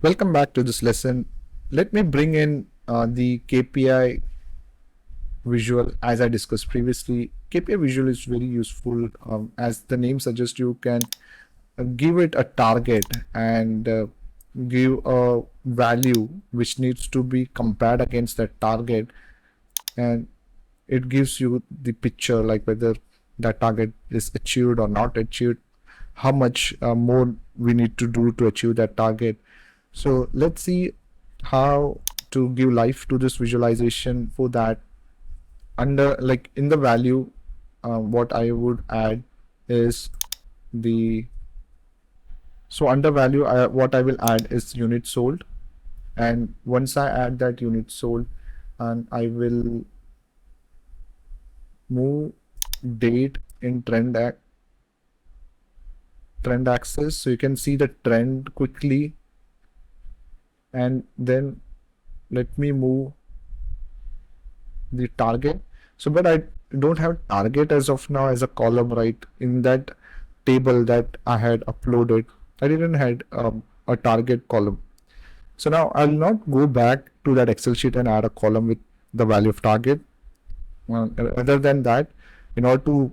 Welcome back to this lesson. Let me bring in the KPI Visual as I discussed previously. KPI Visual is very useful. As the name suggests, you can give it a target and give a value which needs to be compared against that target, and it gives you the picture like whether that target is achieved or not achieved, how much more we need to do to achieve that target. So let's see how to give life to this visualization. For that, under like in the value, what I would add is the under value, what I will add is unit sold. And once I add that unit sold, and I will move date in trend axis, so you can see the trend quickly. And then let me move the target. So but I don't have target as of now as a column, right? In that table that I had uploaded, I didn't had a target column. So now I'll not go back to that Excel sheet and add a column with the value of target. Other than that, in order to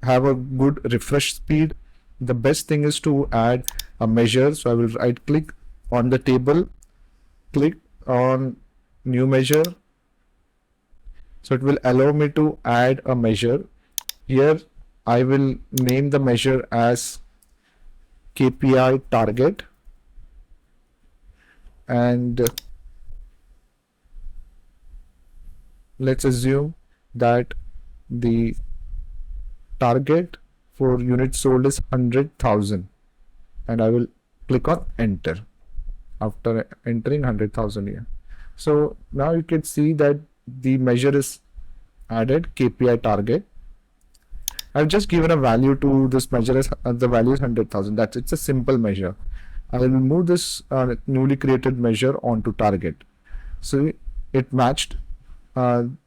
have a good refresh speed, the best thing is to add a measure. So I will right click on the table, click on new measure. So it will allow me to add a measure. Here I will name the measure as KPI target, and let's assume that the target for units sold is 100,000, and I will click on enter after entering 100,000 here. So now you can see that the measure is added, KPI target. I've just given a value to this measure as the value is 100,000. That's it's a simple measure. I will move this newly created measure onto target. So it matched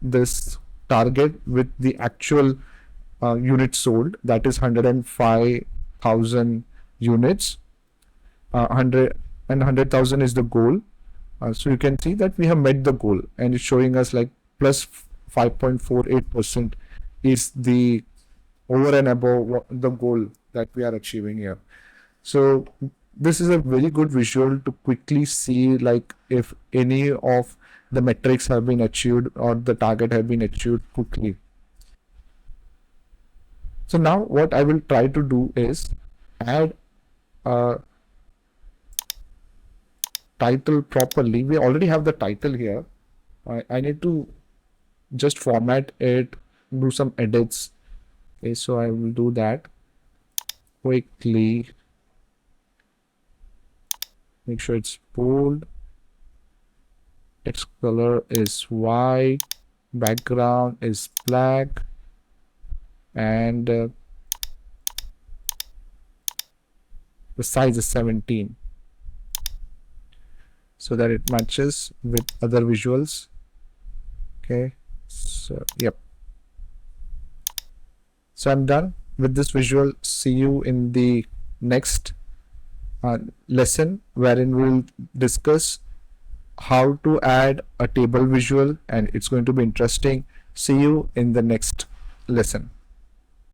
this target with the actual units sold, that is 105,000 units. 100,000 is the goal. So you can see that we have met the goal, and it's showing us like plus 5.48% is the over and above the goal that we are achieving here. So this is a very good visual to quickly see like if any of the metrics have been achieved or the target have been achieved quickly. So now what I will try to do is add a title properly. We already have the title here. I need to just format it, do some edits. Okay, so I will do that quickly. Make sure it's bold. Text color is white. Background is black. And the size is 17. So that it matches with other visuals. Okay, so yep. So I'm done with this visual. See you in the next lesson, wherein we'll discuss how to add a table visual, and it's going to be interesting. See you in the next lesson.